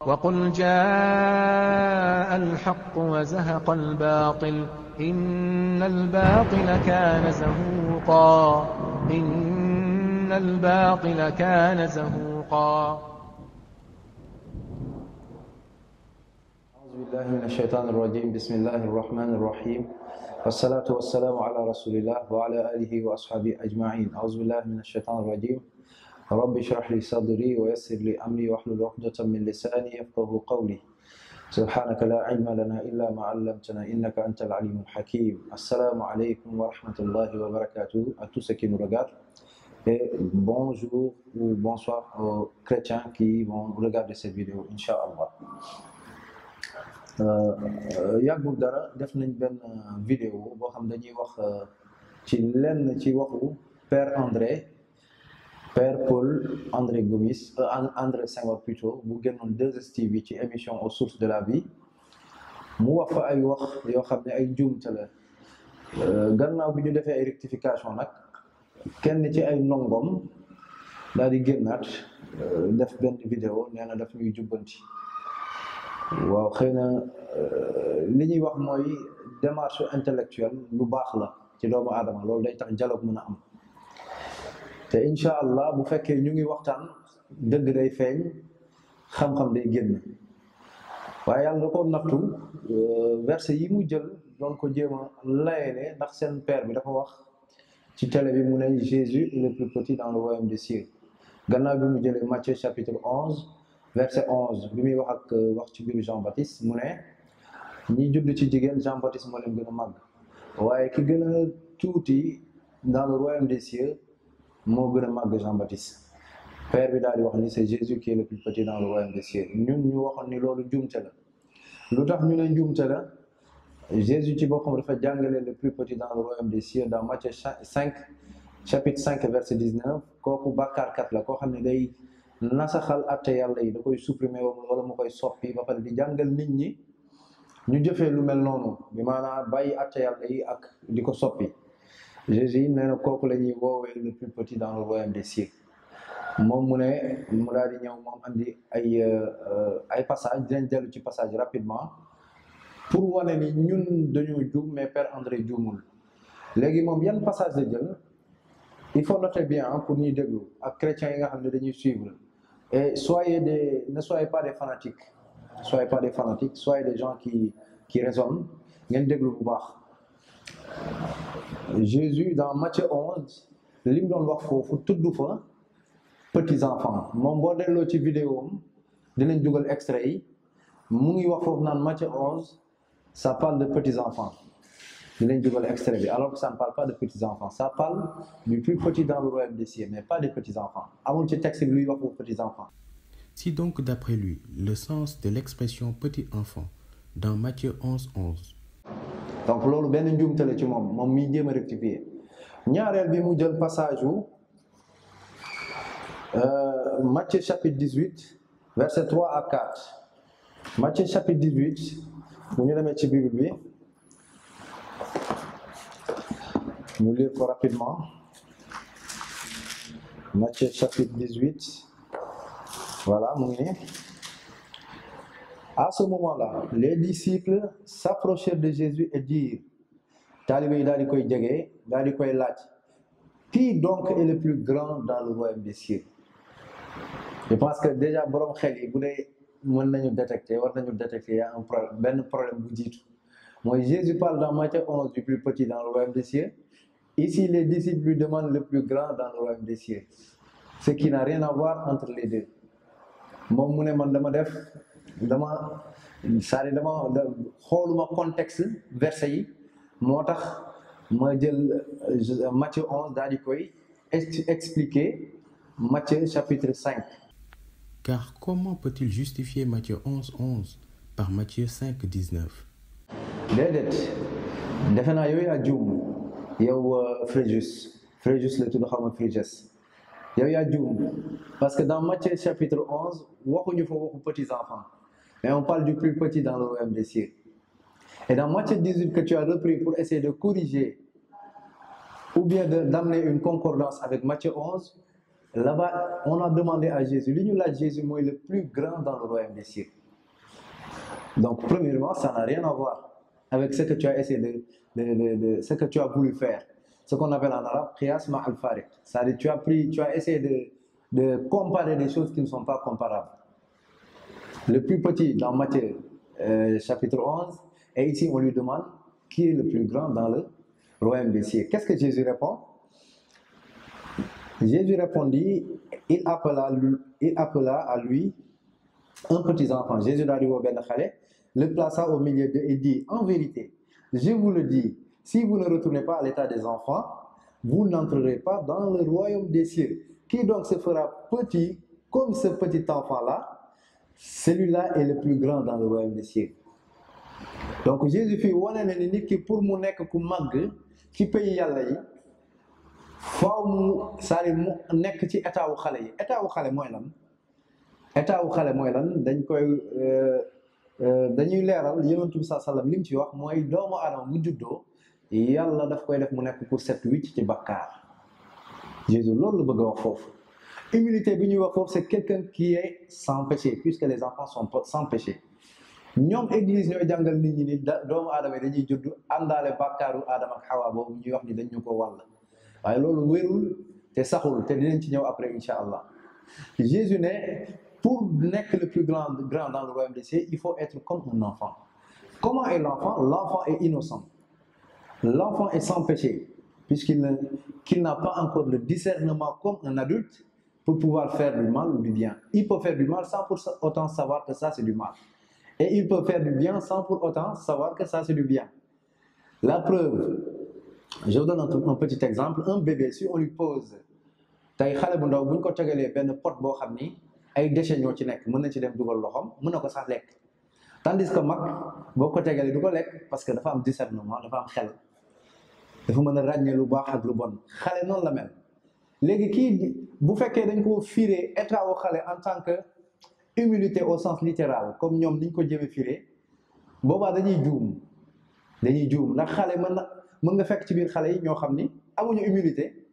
وقل جاء الحق وزهق الباطل إن الباطل كان زهوقا إن الباطل كان زهوقا. أعوذ بالله من الشيطان الرجيم. بسم الله الرحمن الرحيم والصلاة والسلام على رسول الله وعلى آله وأصحابه أجمعين. أعوذ بالله من الشيطان الرجيم. رب اشرح لي صدري ويسر لي أمري واحلل عقدة من لساني يفقهوا قولي. سبحانك لا علم لنا إلا ما علمتنا إنك أنت العليم الحكيم. السلام عليكم ورحمة الله وبركاته à tous ceux qui nous regardent et bonjour ou bonsoir aux chrétiens qui vont regarder cette vidéo, Inch'Allah. yàggul dara def nañ benn vidéo boo xam dañuy wax ci lenn ci waxu Père André, Père Paul André Gomis, André Senghor plutôt, bu génnoon 2STV ci émission aux sources de la vie. mu wax fa ay wax yoo xam ne ay njuumte la. gannaaw bi ñu defee ay rectification nag kenn ci ay ndongom daal di génnaat def benn vidéo nee na daf ñuy jubbanti. waaw xëy na li ñuy wax mooy démarche intellectuelle lu baax la ci doomu aadama, loolu day tax dialogue mën a am te incha allah bu fekkee ñu ngi waxtaan dëgg day feeñ, xam-xam day génn. waaye yàlla da ko nattu verset yi mu jël doon ko jéem a layene ndax seen père bi dafa wax ci télé bi mu ne Jésus est le plus petit dans le royaume des cieux. gannaaw bi mu jëlee Matthieu chapitre 11 verset 11 bi muy wax ci mbiru Jean-Baptiste mu ne ñi judd ci jigéen Jean-Baptiste moo leen gën a màgg, waaye ki gën a tuuti dans le royaume des cieux moo gën a màgg Jean-Baptiste. père bi daal di wax ni c'est Jésus qui est le plus petit dans le royaume des cieux. ñun ñu waxoon ni loolu njuumte la. lu tax ñu ne njuumte la? Jésus ci boppam dafa jàngale le plus petit dans le royaume des cieux dans Matthieu 5 chapitre 5 verset 19. kooku bàkkaarkat la, koo xam ne day nasaxal atte yàlla yi, da koy supprimer wala mu koy soppi ba pare di jàngal nit ñi ñu jëfee lu mel noonu, bi maanaam bàyyi atte yàlla yi ak di ko soppi. Jésus nee na kooku la ñuy woowee le plus petit dans le royaume des cieux. moom mu ne mu daal di ñëw moom andi ay passage, dinañ dellu ci passage rapidement pour wane ni ñun dañoo juum mais Père André juumul. léegi moom yan passage la jël, il faut noter bien pour ñuy déglu ak chrétiens yi nga xam ne dañuy suivre. Et ne soyez pas des fanatiques, soyez des gens qui raisonnent. ngeen déglu bu baax. Jésus dans Matthieu 11 li mu doon wax foofu tudd fa petits enfants. moom boo delloo ci vidéo am dinañ dugal extrait yi, mu ngi wax foofu naan Matthieu 11 ça parle de petits enfants. dinañ dugal extrait bi alors que ça ne parle pas de petits enfants, ça parle du plus petit dans le royaume des cieux mais pas des petits enfants. amul ci texte bi luy wax pour petits enfants. Si donc d'après lui le sens de l'expression petit enfant dans Matthieu 11:11. donc loolu benn njuumte la ci moom miy jéem a rectifier. ñaareel bi mu jël passage wu Matthieu chapitre 18 verset 3 à 4. Matthieu chapitre 18 bu ñu demee ci Bible bi ñu lire ko rapidement. Matthieu chapitre 18 voilà mu ngi nii. À ce moment-là les disciples s'approchèrent de Jésus et dirent, taalibe yi daal di koy jege daal di koy laaj, qui donc est le plus grand dans le royaume des cieux? Je pense que déjà borom xel yi bu dee mën nañu détecter y a benn problème bu jiitu mooy Jésus parle dans Matthieu 11 du plus petit dans le royaume des cieux. Ici les disciples lui demandent le plus grand dans le royaume des cieux, ce qui n'a rien à voir entre les deux. moom mu ne man dama xooluma contexte verset yi, moo tax ma jël Matthieu 11 daal di koy expliquer Matthieu chapitre 5. Car comment peut-il justifier Matthieu 11:11 par Matthieu 5:19? déedéet defe naa yow yaa juum yow Fréjus la tudd, xaw ma Fréjus. yow yaa juum parce que dans Matthieu chapitre 11 waxuñu fa waxu petits enfants mais on parle du plus petit dans le royaume des cieux. Et dans Matthieu 18 que tu as repris pour essayer de corriger ou bien d'amener une concordance avec Matthieu 11, Là-bas, on a demandé à Jésus, l'union de Jésus est le plus grand dans le royaume des cieux. Donc, premièrement, ça n'a rien à voir avec ce que tu as essayé ce que tu as voulu faire. Ce qu'on appelle en arabe, qiyas ma'al fariq. C'est-à-dire, tu as essayé de comparer des choses qui ne sont pas comparables. Le plus petit dans Matthieu, chapitre 11, et ici on lui demande qui est le plus grand dans le royaume des cieux. Qu'est-ce que Jésus répond? Jésus répondit, il appela à lui un petit enfant. Jésus le plaça au milieu d'eux et dit, en vérité, je vous le dis, si vous ne retournez pas à l'état des enfants, vous n'entrerez pas dans le royaume des cieux. Qui donc se fera petit comme ce petit enfant-là? Celui-là est le plus grand dans le royaume des cieux. Donc Jésus fit wane na ni nit ki pour mu nek ku mag ci pays yalla yi faaw mu sari mu nek ci état wu xalé yi état wu xalé moy lan état wu xalé moy lan dañ koy dañuy léral yonentou sallallahu alayhi wasallam lim ci wax moy doomu adam mu juddo yalla daf koy def mu nek pour set wicc ci bakkar. Jésus loolu la bëgg wax fofu. Humilité bi ñuy wax fofu c'est quelqu'un qui est sans péché puisque les enfants sont sans péché. ñoom église ñooy jàngal nit ñi ni doomu aadama yi dañuy judd àndaale bàkkaaru aadama ak xawa boobu ñuy wax ni dañ ñu ko wàll waaye loolu wérul te saxul te dinañ ci ñëw après incha allah. Jésus ne pour nekk le plus grand dans le royaume des cieux il faut être comme un enfant. Comment est l'enfant? L'enfant est innocent, l'enfant est sans péché puisqu'il n'a pas encore le discernement comme un adulte pour pouvoir faire du mal ou du bien. Il peut faire du mal sans pour autant savoir que ça c'est du mal. Et il peut faire du bien sans pour autant savoir que ça c'est du bien. La preuve, je vous donne un petit exemple. Un bébé, si on lui pose, tay xalé bu ndaw buñ ko tégalé ben pot bo xamni ay déchets ñoo ci nek mën na ci dem dugal loxom mën na ko sax lek. Tandis que mag boko tégalé du ko lek parce que dafa am discernement, dafa am xel. Dafa mëna ragné lu baax ak lu bon. Xalé non la mel. Légui ki bu féké dañ ko firé état wu xalé en tant que humilité au sens littéral comme ñom niñ ko jëme firé boba dañuy joom nak xalé mën nga fekk ci biir xalé yi ño xamni amuñu humilité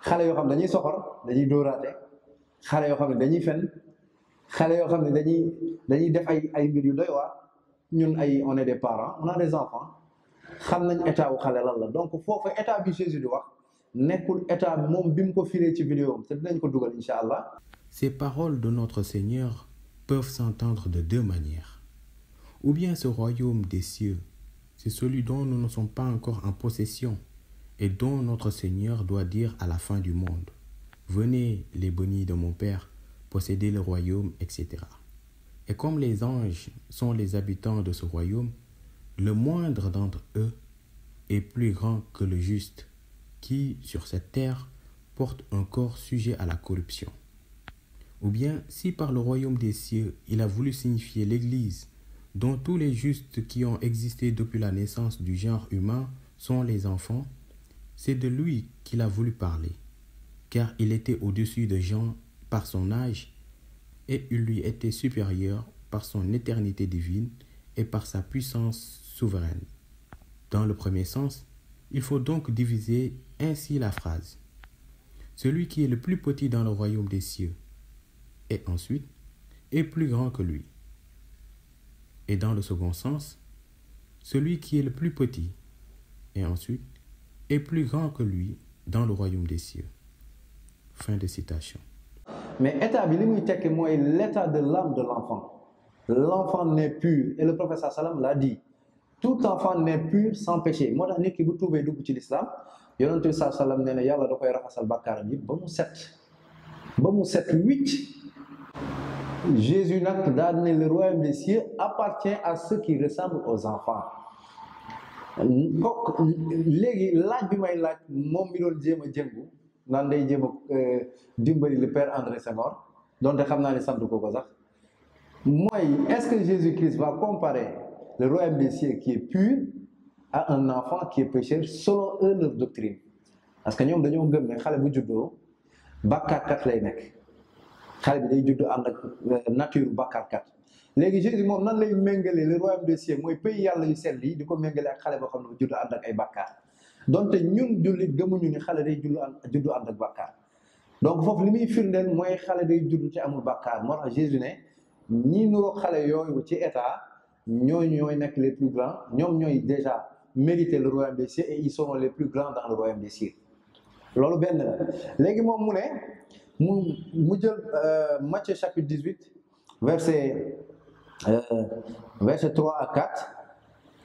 xalé yo xam dañuy soxor dañuy dooraté xalé yo xamni dañuy fen xalé yo xamni dañuy def ay mbir yu doy wa ñun on est des parents on a des enfants xam nañ état wu xalé lan la donc fofu état bi Jésus di wax nekkul état mom bim ko firé ci vidéo te dinañ ko duggal inshallah. Ces paroles de notre Seigneur peuvent s'entendre de deux manières. Ou bien ce royaume des cieux, c'est celui dont nous ne sommes pas encore en possession et dont notre Seigneur doit dire à la fin du monde, « Venez les bénis de mon Père, possédez le royaume, etc. » Et comme les anges sont les habitants de ce royaume, le moindre d'entre eux est plus grand que le juste, qui, sur cette terre, porte un corps sujet à la corruption. Ou bien, si par le royaume des cieux, il a voulu signifier l'Église, dont tous les justes qui ont existé depuis la naissance du genre humain sont les enfants, c'est de lui qu'il a voulu parler, car il était au-dessus de Jean par son âge, et il lui était supérieur par son éternité divine et par sa puissance souveraine. Dans le premier sens, il faut donc diviser ainsi la phrase. Celui qui est le plus petit dans le royaume des cieux, et ensuite est plus grand que lui. Et dans le second sens, celui qui est le plus petit, et ensuite est plus grand que lui dans le royaume des cieux. Fin de citation. Mais état bi limuy tekki moy l'état de l'âme de l'enfant. L'enfant n'est pur et le prophète sallam l'a dit. Tout enfant n'est pur sans péché. Moo tax nit ki bu tuubee dugg ci l'islam yonent bi sallam nee na yàlla da koy raxasal bàkkaaram yëpp ba mu set wicc. Jésus nak daal ne le royaume des cieux appartient à ceux qui ressemblent aux enfants. Kok léegi laaj bi may laaj moom mi doon jéem a jëngu naan day jéem a dimbali le père André Senghor donte xam naa ne sant ko sax mooy est-ce que Jésus-Christ va comparer le royaume des cieux qui est pur à un enfant qui est pécheur selon eux leur doctrine? Parce que ñoom dañoo gëm ne xale bu juddoo bàkkaarkat lay nekk xale bi day juddoo ànd ak nature bàkkaarkat. Léegi Jésus moom nan lay méngale le royaume des cieux mooy pays yàlla yu sell yi di ko méngale ak xale boo xam ne juddoo ànd ak ay bàkkaar donte ñun jullit gëmuñu ni xale day juddu ànd ak bàkkaar. donc foofu li muy firndeel mooy xale day judd ci amul bàkkaar moo tax Jésus ne ñi nuroo xale yooyu ci état ñooy nekk les plus grands ñoom ñooy déjà mériter le royaume des cieux et ils seront les plus grands dans le royaume des cieux loolu benn la léegi moom mu ne mu jël Matthieu chapitre 18 verset 3 à 4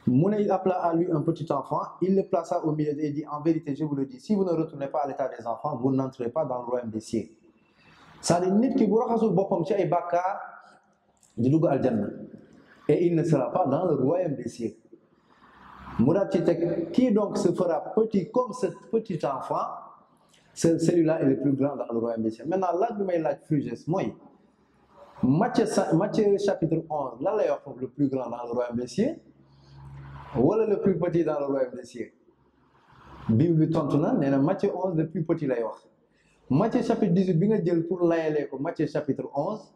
mu ne il appela à lui un petit enfant il le plaça au milieu et dit en vérité je vous le dis si vous ne retournez pas à l'état des enfants vous n'entrez pas dans le royaume des cieux c'est-à-dire nit ki bu raxasul boppam ci ay bàkkaar di dugg aljanna et il ne sera pas dans le royaume des cieux mu daal ci teg qui donc se fera petit comme ce petit enfant celui-là est le plus grand dans le royaume des cieux maintenant laaj bi may laaj Fruges mooy Matthieu chapitre 11 lan lay wax foofu le plus grand dans le royaume des cieux wala le plus petit dans le royaume des cieux Bible bi tontu na nee na Matthieu 11 le plus petit lay wax Matthieu chapitre 18 bi nga jël pour layalee ko Matthieu chapitre 11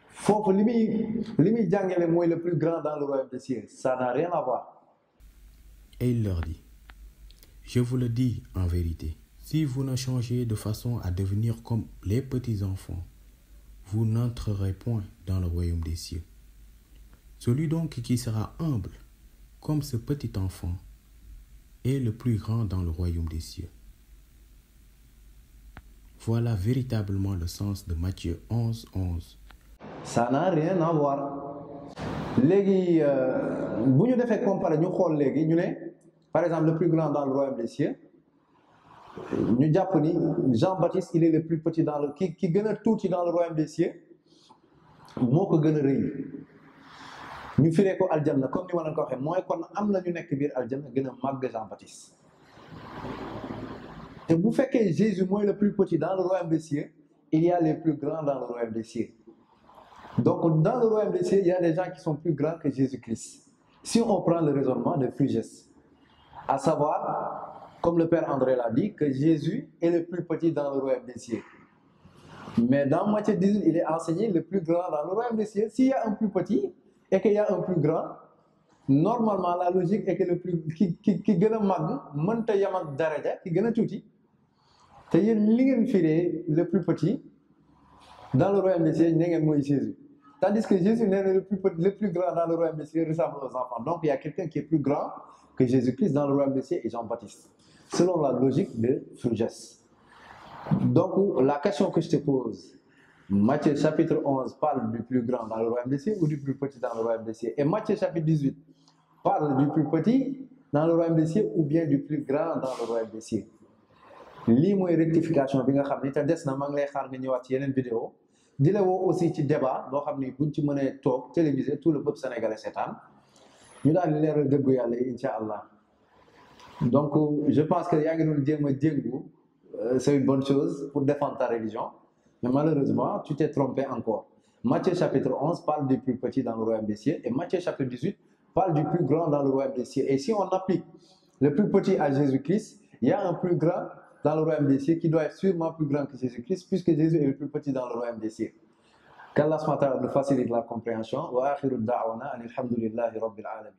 foofu li muy jàngale mooy le plus grand dans le royaume des cieux ça n'a rien à voir. Et il leur dit, je vous le dis en vérité, si vous ne changez de façon à devenir comme les petits enfants, vous n'entrerez point dans le royaume des cieux. Celui donc qui sera humble comme ce petit enfant est le plus grand dans le royaume des cieux. Voilà véritablement le sens de Matthieu 11, 11. Ça n'a rien à voir. Léegi bu ñu defee comparer ñu xool léegi ñu ne par exemple le plus grand dans le royaume des cieux ñu jàpp ni Jean-Baptiste il est le plus petit dans le ki gën a tuuti dans le royaume des cieux moo ko gën a rëy ñu firee ko aljanna comme ni ma leen ko waxee mooy kon am na ñu nekk biir aljanna gën a màgg Jean-Baptiste te bu fekkee Jésus mooy le plus petit dans le royaume des cieux il y a les plus grands dans le royaume des cieux. Donc dans le royaume des cieux il y a des gens qui sont plus grands que Jésus-Christ si on prend le raisonnement de Fruges à savoir comme le Père André l'a dit que Jésus est le plus petit dans le royaume des cieux mais dans Matthieu 18 il est enseigné le plus grand dans le royaume des cieux s'il y a un plus petit et qu'il y a un plus grand normalement la logique est que le plus ki gën a màgg mënta yam ak daraja ki gën a tuuti te yéen li ngeen firee le plus petit dans le royaume des cieux ne ngeen mooy Jésus tandis que Jésus n'est le plus grand dans le royaume des cieux ressemble aux enfants donc il y a quelqu'un qui est plus grand que Jésus-Christ dans le royaume des cieux et Jean-Baptiste selon la logique de Fruges. Donc la question que je te pose, Matthieu chapitre 11 parle du plus grand dans le royaume des cieux ou du plus petit dans le royaume des cieux et Matthieu chapitre 18 parle du plus petit dans le royaume des cieux ou bien du plus grand dans le royaume des cieux. Lii mooy rectification bi nga xam ni te des na maa ngi lay xaar nga ñëwaat ci yeneen vidéo di la woo aussi ci débat boo xam ni buñ ci mënee toog télévisé tout le peuple sénégalais seetaan ñu daal di leeral dëggu yàlla yi incha allah donc je pense que yaa ngi doon jéem a jéngu c'est une bonne chose pour défendre ta religion mais malheureusement tu t'es trompé encore. Matthieu chapitre 11 parle du plus petit dans le royaume des cieux et Matthieu chapitre 18 parle du plus grand dans le royaume des cieux et si on applique le plus petit à Jésus-Christ il y a un plus grand dans le royaume des cieux qui doit être sûrement plus grand que Jésus-Christ puisque Jésus est le plus petit dans le royaume des cieux. Qu'Allah subhanahu wa ta'ala nous facilite la compréhension wa akhiru da'wana alhamdulillahi rabbil alamin.